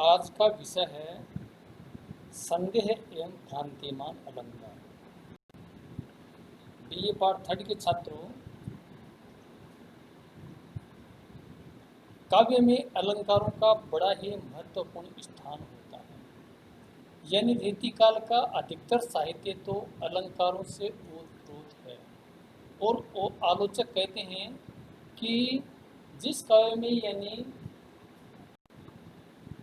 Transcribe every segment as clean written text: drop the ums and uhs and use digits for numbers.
आज का विषय है संदेह एवं भ्रांतिमान अलंकार। बीए पार्ट 3 के छात्रों, काव्य में अलंकारों का बड़ा ही महत्वपूर्ण स्थान होता है। यानी रीतिकाल का अधिकतर साहित्य तो अलंकारों से ओतप्रोत है। और आलोचक कहते हैं कि जिस काव्य में यानी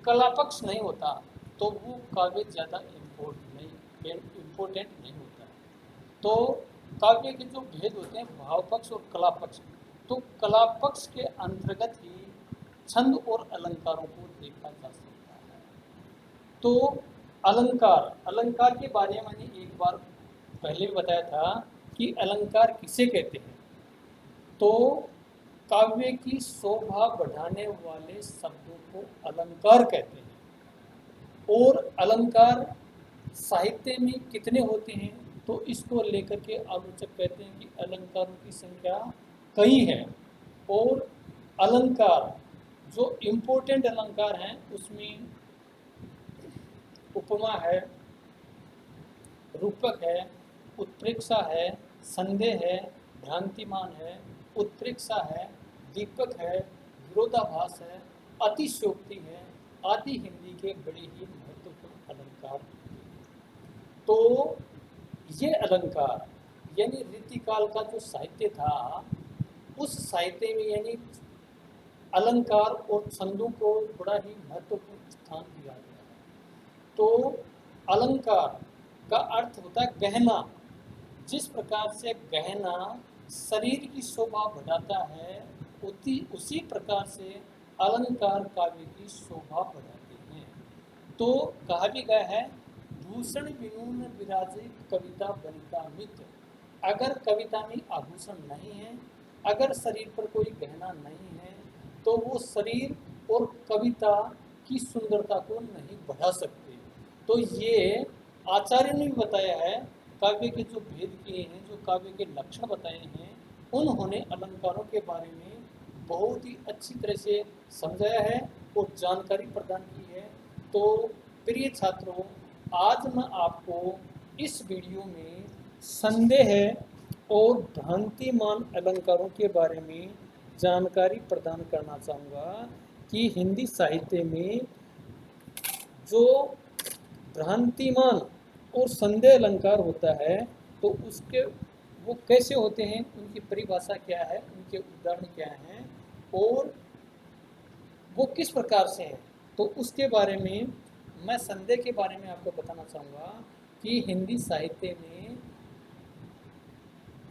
कला पक्ष नहीं होता तो वो काव्य ज़्यादा इम्पोर्टेंट नहीं होता। तो काव्य के जो भेद होते हैं भाव पक्ष और कला पक्ष, तो कला पक्ष के अंतर्गत ही छंद और अलंकारों को देखा जा सकता है। तो अलंकार के बारे में मैंने एक बार पहले भी बताया था कि अलंकार किसे कहते हैं। तो काव्य की शोभा बढ़ाने वाले शब्दों को अलंकार कहते हैं। और अलंकार साहित्य में कितने होते हैं, तो इसको लेकर के आलोचक कहते हैं कि अलंकारों की संख्या कई है। और अलंकार जो इम्पोर्टेंट अलंकार हैं उसमें उपमा है, रूपक है, उत्प्रेक्षा है, संदेह है, भ्रांतिमान है, उत्प्रेक्षा है, दीपक है, विरोधाभास है, अतिशयोक्ति है आदि हिंदी के बड़े ही महत्वपूर्ण अलंकार। तो ये अलंकार यानी रीतिकाल का जो साहित्य था, उस साहित्य में यानी अलंकार और छंदों को बड़ा ही महत्वपूर्ण स्थान दिया गया है। तो अलंकार का अर्थ होता है गहना। जिस प्रकार से गहना शरीर की शोभा बढ़ाता है, उसी प्रकार से अलंकार काव्य की शोभा बढ़ाते हैं। तो कहा भी गया है, भूषण विनून विराजे कविता बनिका मित्र। अगर कविता में आभूषण नहीं है, अगर शरीर पर कोई गहना नहीं है, तो वो शरीर और कविता की सुंदरता को नहीं बढ़ा सकते। तो ये आचार्य ने भी बताया है, काव्य के जो भेद किए हैं, जो काव्य के लक्षण बताए हैं, उन्होंने अलंकारों के बारे में बहुत ही अच्छी तरह से समझाया है और जानकारी प्रदान की है। तो प्रिय छात्रों, आज मैं आपको इस वीडियो में संदेह और भ्रांतिमान अलंकारों के बारे में जानकारी प्रदान करना चाहूँगा कि हिंदी साहित्य में जो भ्रांतिमान और संदेह अलंकार होता है, तो उसके वो कैसे होते हैं, उनकी परिभाषा क्या है, उनके उदाहरण क्या हैं और वो किस प्रकार से हैं, तो उसके बारे में मैं संदेह के बारे में आपको बताना चाहूँगा कि हिंदी साहित्य में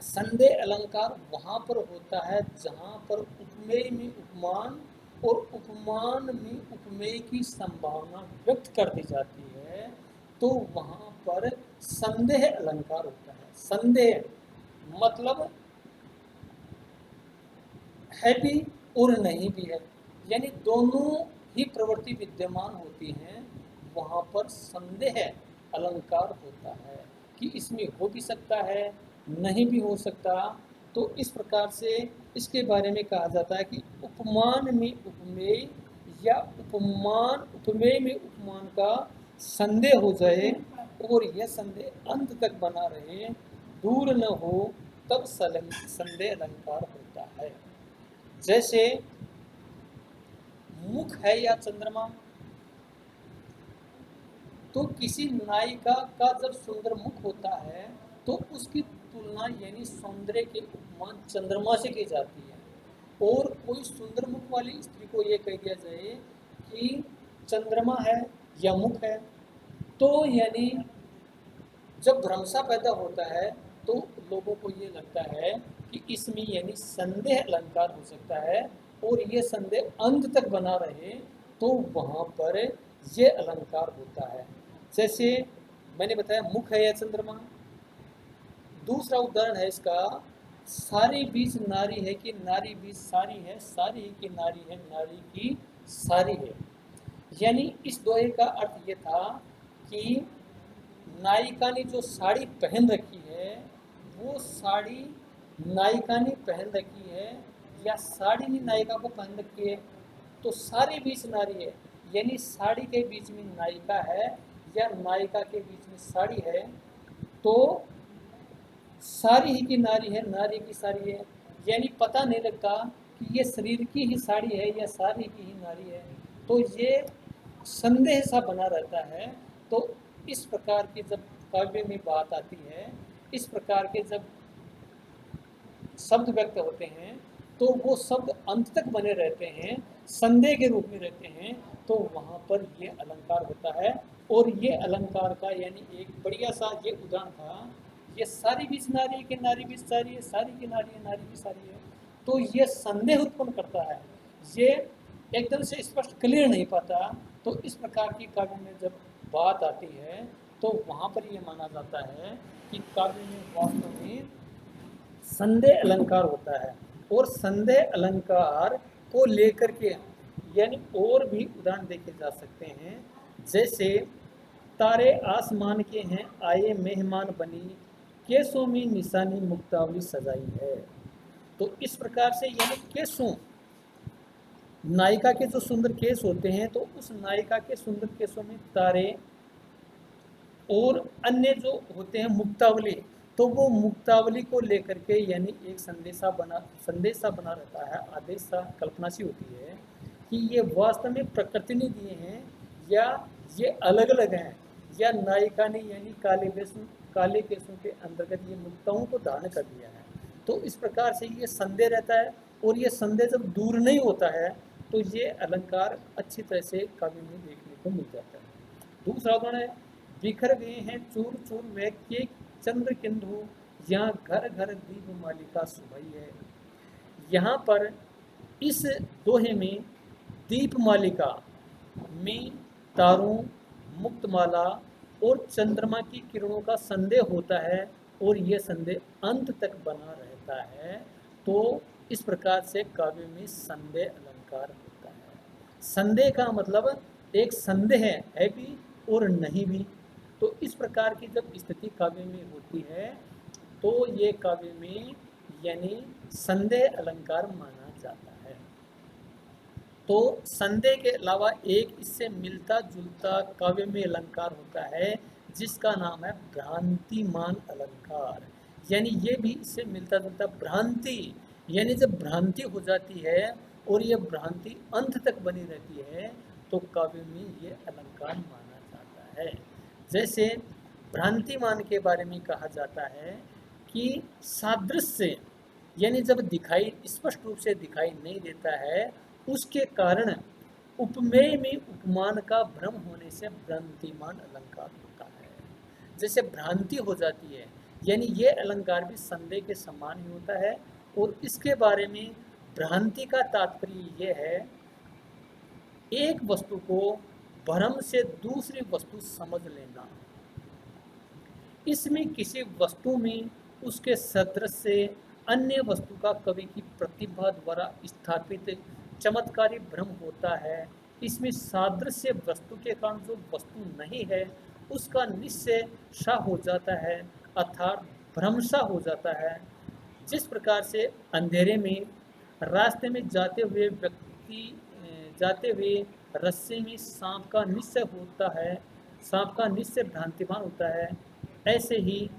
संदेह अलंकार वहाँ पर होता है जहाँ पर उपमेय में उपमान और उपमान में उपमेय की संभावना व्यक्त कर दी जाती है, तो वहाँ पर संदेह अलंकार होता है। संदेह मतलब है भी और नहीं भी है, यानी दोनों ही प्रवृत्ति विद्यमान होती हैं, वहाँ पर संदेह अलंकार होता है कि इसमें हो भी सकता है, नहीं भी हो सकता। तो इस प्रकार से इसके बारे में कहा जाता है कि उपमान में उपमेय या उपमेय में उपमान का संदेह हो जाए और यह संदेह अंत तक बना रहे, दूर न हो, तब संदेह अलंकार होता है। जैसे मुख है या चंद्रमा, तो किसी नायिका का जब सुंदर मुख होता है तो उसकी तुलना यानी सौंदर्य के उपमान चंद्रमा से की जाती है। और कोई सुंदर मुख वाली स्त्री को ये कह दिया जाए कि चंद्रमा है या मुख है, तो यानी जब भ्रमसा पैदा होता है तो लोगों को ये लगता है कि इसमें यानी संदेह अलंकार हो सकता है और ये संदेह अंत तक बना रहे, तो वहाँ पर ये अलंकार होता है। जैसे मैंने बताया मुख है या चंद्रमा। दूसरा उदाहरण है इसका, सारी बीज नारी है कि नारी बीज सारी है, सारी है कि नारी है, नारी की सारी है। यानी इस दोहे का अर्थ ये था कि नायिका ने जो साड़ी पहन रखी है, वो साड़ी नायिका ने पहन रखी है या साड़ी ने नायिका को पहन रखी है, तो सारी बीच नारी है। यानी साड़ी के बीच में नायिका है या नायिका के बीच में साड़ी है, तो सारी ही की नारी है, नारी की साड़ी है, यानी पता नहीं लगता कि ये शरीर की ही साड़ी है या सारी की ही नारी है। तो ये संदेह सा बना रहता है। तो इस प्रकार की जब काव्य में बात आती है, इस प्रकार के जब शब्द व्यक्त होते हैं, तो वो शब्द अंत तक बने रहते हैं, संदेह के रूप में रहते हैं, तो वहाँ पर ये अलंकार होता है। और ये अलंकार का यानी एक बढ़िया सा ये उदाहरण था, ये सारी बीच नारी के नारी बीच सारी है, सारी की नारी है, नारी की सारी है। तो ये संदेह उत्पन्न करता है, ये एकदम से स्पष्ट क्लियर नहीं पाता। तो इस प्रकार की काव्य में जब बात आती है, तो वहाँ पर ये माना जाता है कि काव्य में वास्तव में संदेह अलंकार होता है। और संदेह अलंकार को लेकर के यानी और भी उदाहरण देखे जा सकते हैं, जैसे तारे आसमान के हैं आए मेहमान बनी, केसों में निशानी मुक्तावली सजाई है। तो इस प्रकार से यानी केसों, नायिका के जो सुंदर केस होते हैं, तो उस नायिका के सुंदर केसों में तारे और अन्य जो होते हैं मुक्तावली, तो वो मुक्तावली को लेकर के यानी एक संदेशा बना रहता है, आदेश सा कल्पना सी होती है कि ये वास्तव में प्रकृति ने दिए हैं या ये अलग अलग हैं, या नायिका ने यानी काले केसों के अंतर्गत ये मुक्ताओं को धारण कर लिया है। तो इस प्रकार से ये संदेह रहता है, और ये संदेह जब दूर नहीं होता है, तो ये अलंकार अच्छी तरह से काव्य में देखने को मिल जाता है। दूसरा उदाहरण है, बिखर गए हैं चूर चूर वे के चंद्र किंधु, यहाँ घर घर दीप मालिका सुभई है। यहाँ पर इस दोहे में दीप मालिका में तारों, मुक्तमाला और चंद्रमा की किरणों का संदेह होता है, और यह संदेह अंत तक बना रहता है। तो इस प्रकार से काव्य में संदेह अलंकार होता है। संदेह का मतलब एक संदेह है भी और नहीं भी। तो इस प्रकार की जब स्थिति काव्य में होती है, तो ये काव्य में यानी संदेह अलंकार माना जाता है। तो संदेह के अलावा एक इससे मिलता जुलता काव्य में अलंकार होता है, जिसका नाम है भ्रांतिमान अलंकार। यानी ये भी इससे मिलता जुलता भ्रांति, यानी जब भ्रांति हो जाती है और ये भ्रांति अंत तक बनी रहती है, तो काव्य में ये अलंकार माना जाता है। जैसे भ्रांतिमान के बारे में कहा जाता है कि सादृश्य यानी जब दिखाई स्पष्ट रूप से दिखाई नहीं देता है, उसके कारण उपमेय में उपमान का भ्रम होने से भ्रांतिमान अलंकार होता है। जैसे भ्रांति हो जाती है, यानी ये अलंकार भी संदेह के समान ही होता है। और इसके बारे में भ्रांति का तात्पर्य ये है, एक वस्तु को भ्रम से दूसरी वस्तु समझ लेना। इसमें किसी वस्तु में उसके सदृश से अन्य वस्तु का कवि की प्रतिभा द्वारा स्थापित चमत्कारी भ्रम होता है। इसमें सादृश्य वस्तु के कारण जो वस्तु नहीं है उसका निश्चय सा हो जाता है, अर्थात भ्रमसा हो जाता है। जिस प्रकार से अंधेरे में रास्ते में जाते हुए रस्से में सांप का निश्चय होता है, सांप का निश्चय भ्रांतिमान होता है, ऐसे ही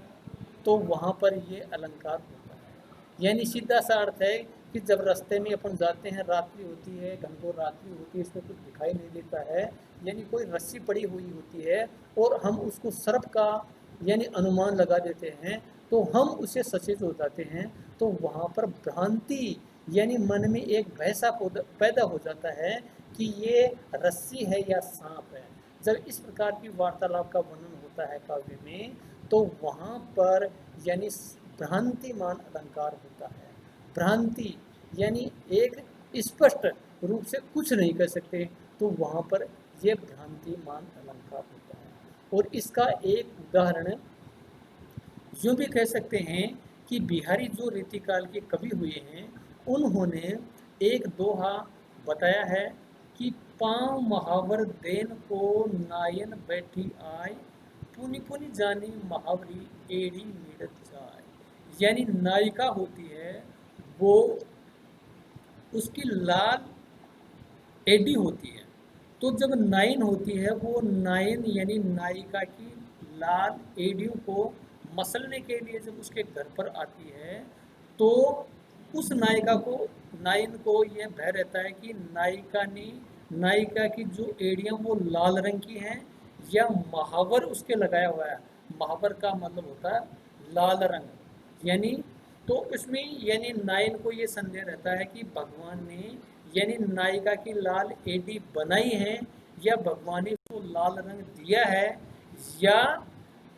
तो वहाँ पर ये अलंकार होता है। यानी सीधा सा अर्थ है कि जब रास्ते में अपन जाते हैं, रात्रि होती है, घनघोर रात्रि होती है, इसमें कुछ दिखाई नहीं देता है, यानी कोई रस्सी पड़ी हुई होती है और हम उसको सर्प का यानी अनुमान लगा देते हैं, तो हम उसे सचेत हो जाते हैं। तो वहाँ पर भ्रांति यानी मन में एक भैसा पैदा हो जाता है कि ये रस्सी है या सांप है। जब इस प्रकार की वार्तालाप का वर्णन होता है काव्य में, तो वहाँ पर यानी भ्रांतिमान अलंकार होता है। भ्रांति यानी एक स्पष्ट रूप से कुछ नहीं कर सकते, तो वहाँ पर यह भ्रांतिमान अलंकार होता है। और इसका एक उदाहरण यूँ भी कह सकते हैं कि बिहारी जो रीतिकाल के कवि हुए हैं, उन्होंने एक दोहा बताया है कि पाँव महावर देन को नायन बैठी आय, पुनि पुनि जानी महावरी एड़ी मिड़त जाए। यानी नायिका होती है, वो उसकी लाल एडी होती है, तो जब नाइन होती है वो नाइन यानी नायिका की लाल एड़ियों को मसलने के लिए जब उसके घर पर आती है तो उस नायिका को नाइन को यह भय रहता है कि नायिका की जो एड़ियां वो लाल रंग की हैं या महावर उसके लगाया हुआ है। महावर का मतलब होता है लाल रंग यानी। तो उसमें यानी नाइन को ये संदेह रहता है कि भगवान ने यानी नायिका की लाल एडी बनाई है या भगवान ने उसको लाल रंग दिया है या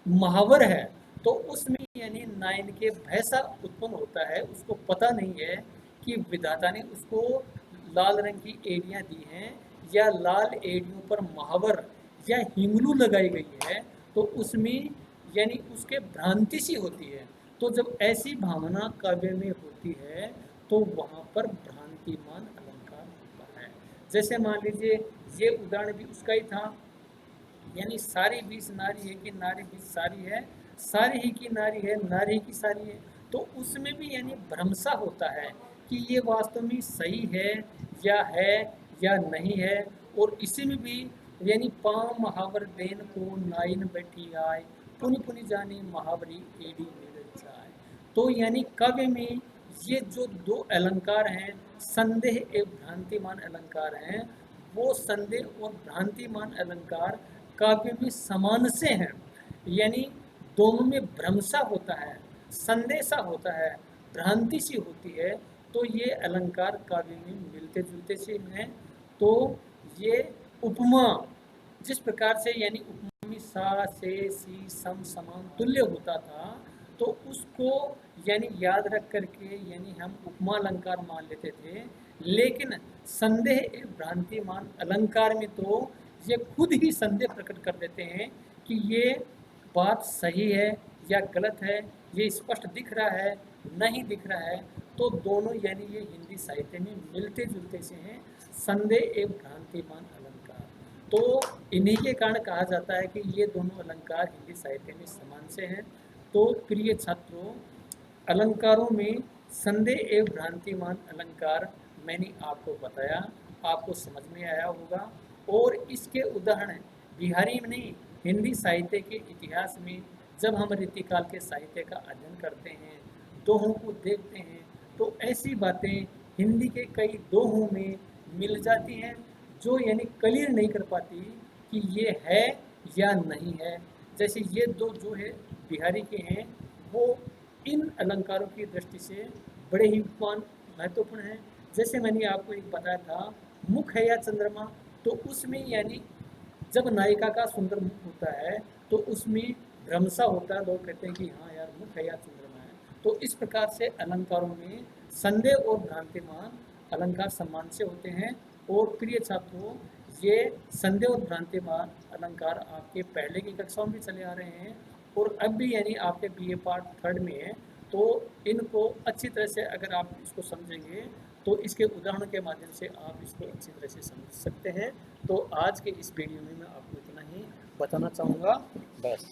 महावर है। तो उसमें यानी नाइन के भय सा उत्पन्न होता है, उसको पता नहीं है कि विधाता ने उसको लाल रंग की एड़ियां दी हैं या लाल एड़ियों पर महावर या हिंगलू लगाई गई है। तो उसमें यानी उसके भ्रांति सी होती है। तो जब ऐसी भावना काव्य में होती है तो वहाँ पर भ्रांतिमान अलंकार होता है। जैसे मान लीजिए ये उदाहरण भी उसका ही था, यानी सारी बीस नारी है कि नारी बीस सारी है, सारी ही की नारी है नारी ही की सारी है। तो उसमें भी यानी भ्रमसा होता है कि ये वास्तव में सही है या नहीं है। और इसी में भी यानी पाँव महावर देन को नाइन बैठी आए, पुनि पुनि जाने महावरी एडी मेरे जाए। तो यानी काव्य में ये जो दो अलंकार हैं संदेह एवं भ्रांतिमान अलंकार हैं, वो संदेह और भ्रांतिमान अलंकार काव्य में समान से हैं। यानी दोनों में भ्रमसा होता है, संदेशा होता है, भ्रांति सी होती है। तो ये अलंकार काव्य में मिलते जुलते से हैं। तो ये उपमा जिस प्रकार से यानी उपमा में सा से सी सम समान तुल्य होता था तो उसको यानी याद रख करके यानी हम उपमा अलंकार मान लेते थे। लेकिन संदेह एवं भ्रांतिमान अलंकार में तो ये खुद ही संदेह प्रकट कर देते हैं कि ये बात सही है या गलत है, ये स्पष्ट दिख रहा है नहीं दिख रहा है। तो दोनों यानी ये हिंदी साहित्य में मिलते जुलते से हैं, संदेह एवं भ्रांतिमान अलंकार। तो इन्हीं के कारण कहा जाता है कि ये दोनों अलंकार हिंदी साहित्य में समान से हैं। तो प्रिय छात्रों, अलंकारों में संदेह एवं भ्रांतिमान अलंकार मैंने आपको बताया, आपको समझ में आया होगा। और इसके उदाहरण बिहारी में नहीं, हिंदी साहित्य के इतिहास में जब हम रीतिकाल के साहित्य का अध्ययन करते हैं, दोहों को देखते हैं, तो ऐसी बातें हिंदी के कई दोहों में मिल जाती हैं जो यानी क्लियर नहीं कर पाती कि ये है या नहीं है। जैसे ये दो जो है बिहारी के हैं, वो इन अलंकारों की दृष्टि से बड़े ही महत्वपूर्ण हैं। जैसे मैंने आपको एक बताया था, मुख है या चंद्रमा, तो उसमें यानी जब नायिका का सुंदर मुख होता है तो उसमें भ्रमसा होता है, लोग कहते हैं कि हाँ यार मुख है या चंद्रमा है। तो इस प्रकार से अलंकारों में संदेह और भ्रांतिमान अलंकार सम्मान से होते हैं। और प्रिय छात्रों, ये संदेह और भ्रांतिमान अलंकार आपके पहले की कक्षाओं में चले आ रहे हैं और अब भी यानी आपके बीए पार्ट थर्ड में है। तो इनको अच्छी तरह से अगर आप इसको समझेंगे तो इसके उदाहरण के माध्यम से आप इसको अच्छी तरह से समझ सकते हैं। तो आज के इस वीडियो में मैं आपको इतना ही बताना चाहूँगा, बस।